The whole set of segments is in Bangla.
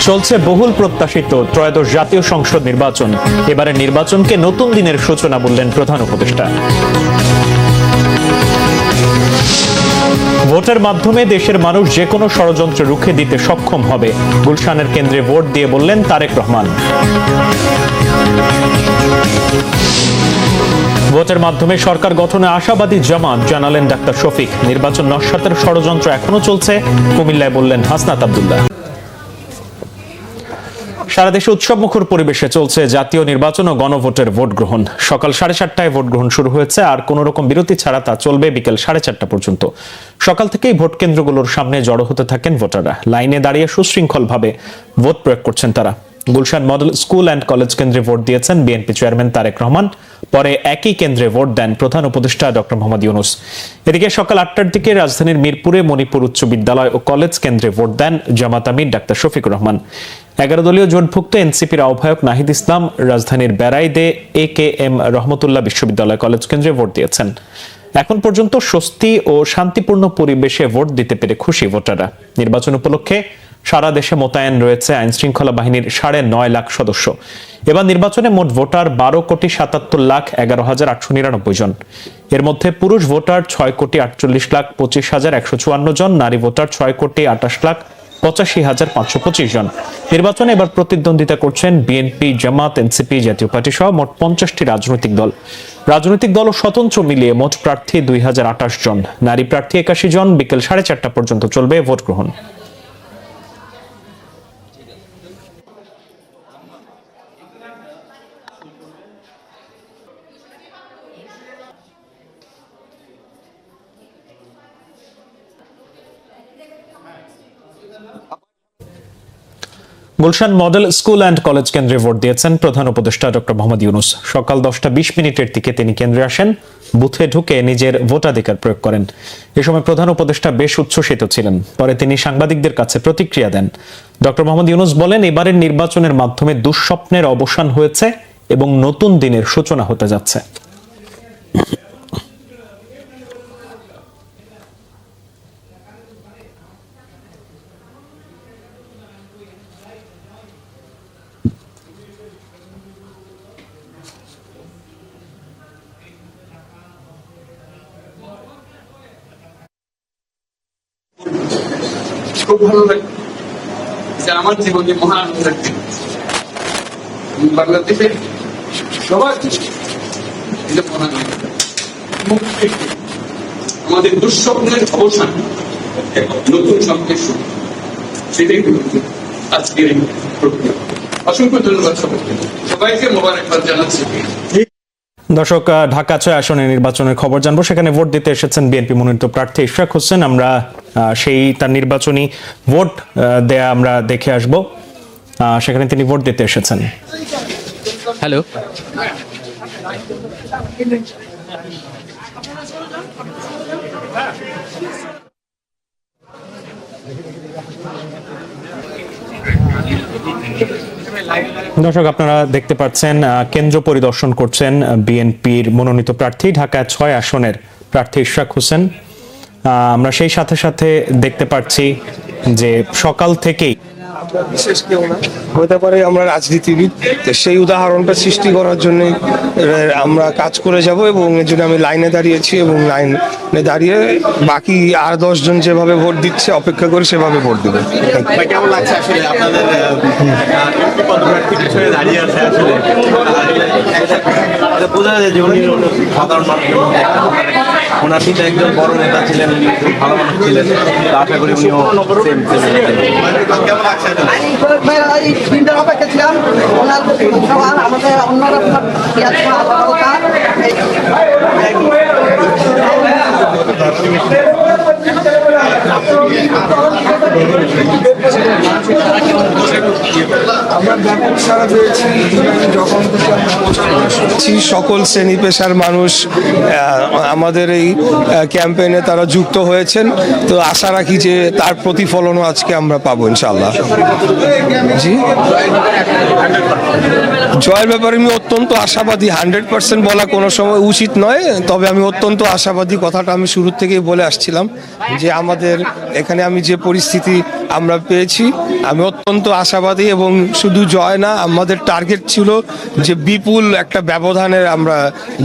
চলছে বহুল প্রত্যাশিত ত্রয়োদশ জাতীয় সংসদ নির্বাচন। এবারে নির্বাচনকে নতুন দিনের সূচনা বললেন প্রধান উপদেষ্টা। ভোটের মাধ্যমে দেশের মানুষ যে কোনো ষড়যন্ত্র রুখে দিতে সক্ষম হবে, গুলশানের কেন্দ্রে ভোট দিয়ে বললেন তারেক রহমান। ভোটের মাধ্যমে সরকার গঠনে আশাবাদী জামাত, জানালেন ডাক্তার শফিক। নির্বাচন নস্যাতের ষড়যন্ত্র এখনো চলছে, কুমিল্লায় বললেন হাসনাত আব্দুল্লাহ। সারা দেশে উৎসবমুখর পরিবেশে চলছে জাতীয় নির্বাচন ও গণভোটের ভোট গ্রহণ। সকাল 7:30টায় ভোট গ্রহণ শুরু হয়েছে, আর কোন রকম বিরতি ছাড়া তা চলবে বিকেল 4:30টা পর্যন্ত। সকাল থেকেই ভোট কেন্দ্রগুলোর সামনে জড়ো হতে থাকেন ভোটাররা। লাইনে দাঁড়িয়ে সুশৃঙ্খলভাবে ভোট প্রয়োগ করছেন তারা। Gulshan model school and college কেন্দ্রে ভোট দিয়েছেন বিএনপি চেয়ারম্যান তারেক রহমান। পরে একই কেন্দ্রে ভোট দেন প্রধান উপদেষ্টা ডক্টর মোহাম্মদ ইউনূস। এদিকে সকাল 8টার দিকে রাজধানীর মিরপুরে মণিপুর উচ্চ বিদ্যালয় ও কলেজ কেন্দ্রে ভোট দেন জামাত আমির ডাক্তার শফিকুর রহমান। 11 দলীয় জোটভুক্ত এনসিপির আহ্বায়ক নাহিদ ইসলাম রাজধানীর বেড়াইদে AKM রহমতুল্লাহ বিশ্ববিদ্যালয় কলেজ কেন্দ্রে ভোট দিয়েছেন। এখন পর্যন্ত স্বস্তি ও শান্তিপূর্ণ পরিবেশে ভোট দিতে পেরে খুশি ভোটাররা। নির্বাচন উপলক্ষে সারা দেশে মোতায়েন রয়েছে আইন শৃঙ্খলা বাহিনীর 9.5 লাখ সদস্য। এবার নির্বাচনে মোট ভোটার 12,77,11,899 জন। এর মধ্যে পুরুষ ভোটার 6,48,25,154 জন, নারী ভোটার 6,28,85,525 জন। নির্বাচনে এবার প্রতিদ্বন্দ্বিতা করছেন বিএনপি, জামাত, এনসিপি, জাতীয় পার্টি সহ মোট 50টি রাজনৈতিক দল। রাজনৈতিক দল ও স্বতন্ত্র মিলিয়ে মোট প্রার্থী 2028 জন, নারী প্রার্থী 81 জন। বিকেল 4:30টা পর্যন্ত চলবে ভোট গ্রহণ। Gulshan model school and college কেন্দ্রে ভোট দিয়েছেন প্রধান উপদেষ্টা ডক্টর মোহাম্মদ ইউনূস। সকাল 10:20 দিকে তিনি কেন্দ্রে আসেন। বুথে ঢুকে নিজের ভোটাধিকার প্রয়োগ করেন। এ সময় প্রধান উপদেষ্টা বেশ উচ্ছ্বসিত ছিলেন। পরে তিনি সাংবাদিকদের কাছে প্রতিক্রিয়া দেন। ডক্টর মোহাম্মদ ইউনূস বলেন, এবারের নির্বাচনের মাধ্যমে দুঃস্বপ্নের অবসান হয়েছে এবং নতুন দিনের সূচনা হতে যাচ্ছে। খুব ভালো লাগে যে আমার জীবনে মহান দিন। বাংলাদেশে সবার আমাদের দুঃস্বপ্নের অবসান, নতুন স্বপ্নের শুরু, সেটাই আজকের প্রক্রিয়া। অসংখ্য ধন্যবাদ সবাইকে মোবারকবাদ জানাচ্ছি। দর্শক, ঢাকা 6 আসনে নির্বাচনের খবর জানবো। সেখানে ভোট দিতে এসেছেন বিএনপি মনোনীত প্রার্থী ইশরাক হোসেন। আমরা তার নির্বাচনী ভোট দেয়া আমরা দেখে আসব। সেখানে তিনি ভোট দিতে এসেছেন। হ্যালো, দর্শক, আপনারা দেখতে পাচ্ছেন কেন্দ্র পরিদর্শন করছেন বিএনপির মনোনীত প্রার্থী ঢাকা 6 আসনের প্রার্থী ইশরাক হোসেন। আমরা সেই সাথে সাথে দেখতে পাচ্ছি যে সকাল থেকেই বিশেষ কেউ না হতে পারে আমরা রাজনীতিবিদ, সেই উদাহরণটা সৃষ্টি করার জন্য আমরা কাজ করে যাব এবং এর জন্য আমি লাইনে দাঁড়িয়েছি এবং লাইনে দাঁড়িয়ে বাকি আর 10 জন যেভাবে ভোট দিচ্ছে অপেক্ষা করে সেভাবে ভোট দেবে। কেমন লাগছে আসলে আপনাদের দাঁড়িয়ে আছে? আসলে বোঝা যায় যে উনি সাধারণ মানুষের মধ্যে ওনার পিতা একজন বড় নেতা ছিলেন, খুব ভালো মানুষ ছিলেন। আশা করি উনিও কেমন লাগছে? অপেক্ষা ছিলাম আমাদের অন্যরকম আমরা ব্যাপক সাড়া পেয়েছি যখন সকল শ্রেণী পেশার মানুষ আমাদের এই ক্যাম্পেইনে তারা যুক্ত হয়েছেন। তো আশা রাখি যে তার প্রতিফলনও আজকে আমরা পাবো ইনশাআল্লাহ। জি, জয়ের ব্যাপারে আমি অত্যন্ত আশাবাদী। 100% বলা কোনো সময় উচিত নয়, তবে আমি অত্যন্ত আশাবাদী। কথাটা আমি শুরু থেকেই বলে আসছিলাম যে আমাদের এখানে আমি যে পরিস্থিতি আমরা পেয়েছি। আমি অত্যন্ত আশাবাদী এবং শুধু জয় না, আমাদের টার্গেট ছিল যে বিপুল একটা ব্যবধানের আমরা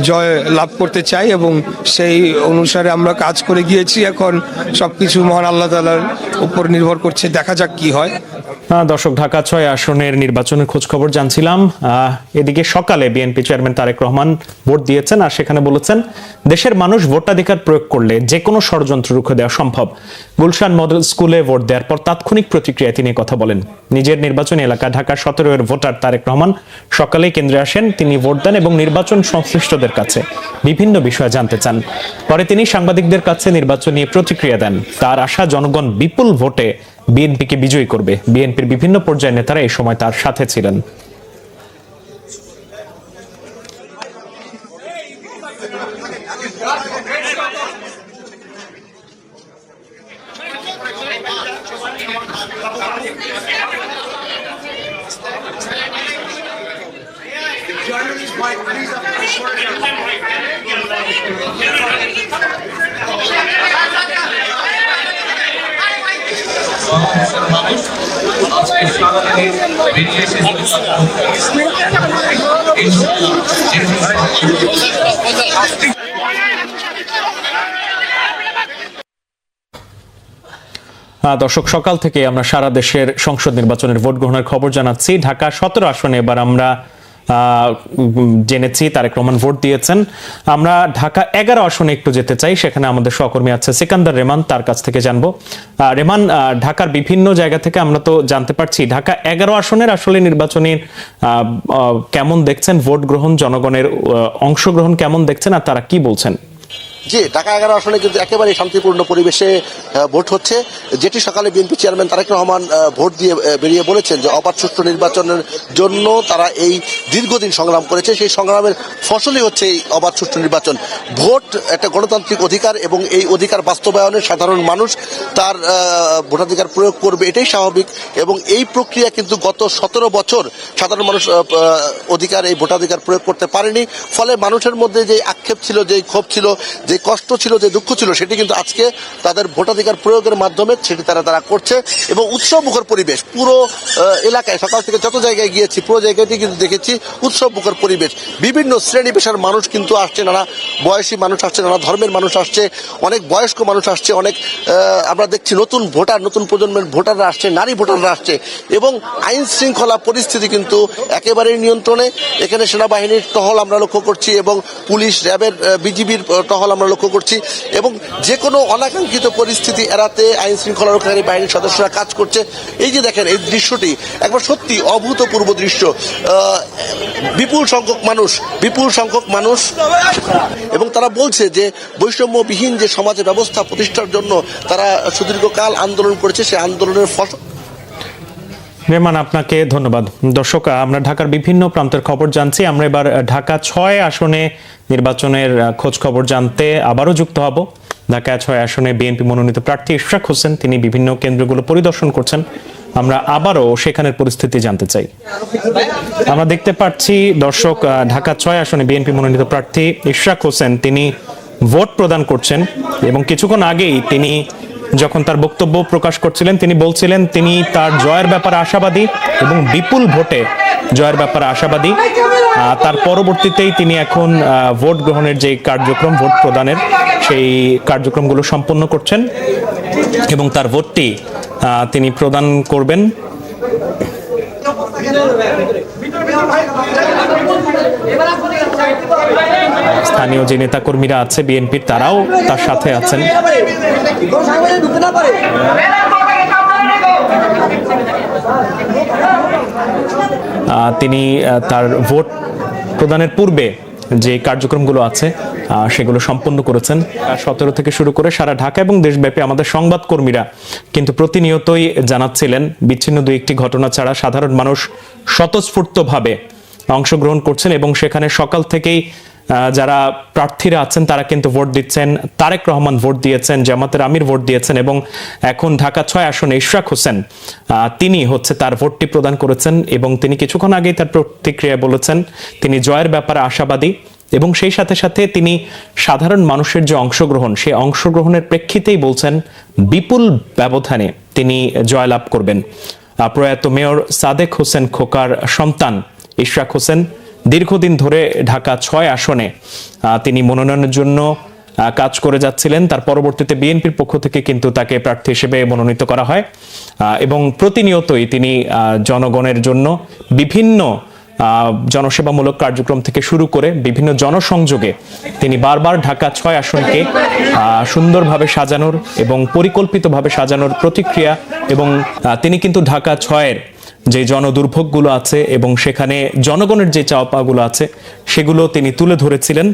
জয় লাভ করতে চাই এবং সেই অনুসারে আমরা কাজ করে গিয়েছি। এখন সবকিছু মহান আল্লাহ তাআলার উপর নির্ভর করছে, দেখা যাক কি হয়। দর্শক, ঢাকা 6 আসনের নির্বাচনের খোঁজ খবর জানছিলাম। এদিকে সকালে বিএনপি চেয়ারম্যান তারেক রহমান ভোট দিয়েছেন আর সেখানে বলেছেন দেশের মানুষ ভোটাধিকার প্রয়োগ করলে যে কোনো ষড়যন্ত্র রুখে দেওয়া সম্ভব। গুলশান মডেল স্কুলে ভোট দেওয়ার পর তাৎক্ষণিক প্রতিক্রিয়ায় তিনি কথা বলেন। নিজের নির্বাচনী এলাকা ঢাকা 17 ভোটার তারেক রহমান সকালেই কেন্দ্রে আসেন। তিনি ভোট দেন এবং নির্বাচন সংশ্লিষ্টদের কাছে বিভিন্ন বিষয় জানতে চান। পরে তিনি সাংবাদিকদের কাছে নির্বাচন নিয়ে প্রতিক্রিয়া দেন। তার আশা জনগণ বিপুল ভোটে বিএনপিকে বিজয়ী করবে। বিএনপির বিভিন্ন পর্যায়ের নেতারা এই সময় তার সাথে ছিলেন। মানুষ আজকে সকালে বেরিয়ে এসেছে। দর্শক, সকাল থেকে আমরা সারা দেশের সংসদ নির্বাচনের ভোট গ্রহণের খবর জানাচ্ছি। ঢাকা 17 আসনে এবার আমরা জেনেছি তারেক রহমান ভোট দিয়েছেন। আমরা ঢাকা 11 আসনে একটু যেতে চাই, সেখানে আমাদের সহকর্মী আছে সিকান্দার রেমান, তার কাছ থেকে জানবো। রেমান, ঢাকার বিভিন্ন জায়গা থেকে আমরা তো জানতে পারছি ঢাকা 11 আসনের আসলে নির্বাচনের কেমন দেখছেন, ভোট গ্রহণ, জনগণের অংশগ্রহণ কেমন দেখছেন আর তারা কি বলছেন? জি, ঢাকা 11 আসনে কিন্তু একেবারে শান্তিপূর্ণ পরিবেশে ভোট হচ্ছে, যেটি সকালে বিএনপি চেয়ারম্যান তারেক রহমান ভোট দিয়ে বেরিয়ে বলেছেন যে অবাধ সুষ্ঠু নির্বাচনের জন্য তারা এই দীর্ঘদিন সংগ্রাম করেছে, সেই সংগ্রামের ফসলই হচ্ছে এই অবাধ সুষ্ঠু নির্বাচন। ভোট একটা গণতান্ত্রিক অধিকার এবং এই অধিকার বাস্তবায়নে সাধারণ মানুষ তার ভোটাধিকার প্রয়োগ করবে, এটাই স্বাভাবিক। এবং এই প্রক্রিয়া কিন্তু গত 17 বছর সাধারণ মানুষ অধিকার, এই ভোটাধিকার প্রয়োগ করতে পারেনি। ফলে মানুষের মধ্যে যে আক্ষেপ ছিল, যে ক্ষোভ ছিল, যে কষ্ট ছিল, যে দুঃখ ছিল, সেটি কিন্তু আজকে তাদের ভোটাধিকার প্রয়োগের মাধ্যমে সেটি তারা করছে। এবং উৎসবমুখর পরিবেশ পুরো এলাকায়, সকাল থেকে যত জায়গায় গিয়েছি পুরো জায়গাতেই কিন্তু দেখেছি উৎসবমুখর পরিবেশ। বিভিন্ন শ্রেণী পেশার মানুষ কিন্তু আসছে, নানা বয়সী মানুষ আসছে, নানা ধর্মের মানুষ আসছে, অনেক বয়স্ক মানুষ আসছে, অনেক আমরা দেখছি নতুন ভোটার, নতুন প্রজন্মের ভোটাররা আসছে, নারী ভোটাররা আসছে। এবং আইন শৃঙ্খলা পরিস্থিতি কিন্তু একেবারেই নিয়ন্ত্রণে। এখানে সেনাবাহিনীর টহল আমরা লক্ষ্য করছি এবং পুলিশ, র্যাবের, বিজিবির টহল আমরা লক্ষ্য করছি। এবং যে কোনো অনাকাঙ্ক্ষিত পরিস্থিতি এড়াতে আইন শৃঙ্খলা রক্ষাকারী বাহিনীর সদস্যরা কাজ করছে। এই যে দেখেন, এই দৃশ্যটি একবার সত্যি অভূতপূর্ব দৃশ্য। বিপুল সংখ্যক মানুষ এবং তারা বলছে যে বৈষম্যবিহীন যে সমাজের ব্যবস্থা প্রতিষ্ঠার জন্য তারা সুদীর্ঘকাল আন্দোলন করেছে, সেই আন্দোলনের ফসল। রেমান, আপনাকে ধন্যবাদ। দর্শক, আমরা ঢাকার বিভিন্ন প্রান্তের খবর জানছি। আমরা এবার ঢাকা 6 আসনে নির্বাচনের খোঁজ খবর জানতে আবারও যুক্ত হব। ঢাকা 6 আসনে বিএনপি মনোনীত প্রার্থী ইশরাক হোসেন, তিনি বিভিন্ন কেন্দ্রগুলো পরিদর্শন করছেন। আমরা আবারও সেখানের পরিস্থিতি জানতে চাই। আমরা দেখতে পাচ্ছি দর্শক, ঢাকা 6 আসনে বিএনপি মনোনীত প্রার্থী ইশরাক হোসেন তিনি ভোট প্রদান করছেন এবং কিছুক্ষণ আগেই তিনি যখন তার বক্তব্য প্রকাশ করছিলেন তিনি বলছিলেন তিনি তার জয়ের ব্যাপারে আশাবাদী এবং বিপুল ভোটে জয়ের ব্যাপারে আশাবাদী। তার পরবর্তীতেই তিনি এখন ভোট গ্রহণের যে কার্যক্রম, ভোট প্রদানের সেই কার্যক্রমগুলো সম্পন্ন করছেন এবং তার ভোটটি তিনি প্রদান করবেন। স্থানীয় যে নেতাকর্মীরা আছে বিএনপির, তারাও তার সাথে আছেন। তিনি তার ভোট প্রদানের পূর্বে যে কার্যক্রমগুলো আছে সেগুলো সম্পন্ন করেছেন। 17 থেকে শুরু করে সারা ঢাকা এবং দেশব্যাপী আমাদের সংবাদকর্মীরা কিন্তু প্রতিনিয়তই জানাচ্ছিলেন বিচ্ছিন্ন দুই একটি ঘটনা ছাড়া সাধারণ মানুষ স্বতঃস্ফূর্তভাবে অংশগ্রহণ করছেন এবং সেখানে সকাল থেকেই যারা প্রার্থীরা আছেন তারা কিন্তু ভোট দিচ্ছেন। তারেক রহমান ভোট দিয়েছেন, জামাতের আমির ভোট দিয়েছেন এবং এখন ঢাকা 6 আসনে ইশরাক হোসেন তিনি তার ভোটটি প্রদান করেছেন এবং তিনি কিছুক্ষণ আগেই তার প্রতিক্রিয়া বলেছেন তিনি জয়ের ব্যাপারে আশাবাদী এবং সেই সাথে সাথে তিনি সাধারণ মানুষের যে অংশগ্রহণ, সেই অংশগ্রহণের প্রেক্ষিতেই বলছেন বিপুল ব্যবধানে তিনি জয়লাভ করবেন। প্রয়াত মেয়র সাদেক হোসেন খোকার সন্তান ইশরাক হোসেন দীর্ঘদিন ধরে ঢাকা 6 আসনে তিনি মনোনয়নের জন্য কাজ করে যাচ্ছিলেন। তার পরবর্তীতে বিএনপির পক্ষ থেকে কিন্তু তাকে প্রার্থী হিসেবে মনোনীত করা হয় এবং প্রতিনিয়তই তিনি জনগণের জন্য বিভিন্ন জনসেবামূলক কার্যক্রম থেকে শুরু করে বিভিন্ন জনসংযোগে তিনি বারবার ঢাকা 6 আসনকে সুন্দরভাবে সাজানোর এবং পরিকল্পিতভাবে সাজানোর প্রতিক্রিয়া, এবং তিনি কিন্তু ঢাকা 6-এর যে জনদুর্ভোগগুলো আছে এবং সেখানে জনগণের যে চাওয়া পাওয়াগুলো আছে সেগুলো তিনি তুলে ধরেছিলেন।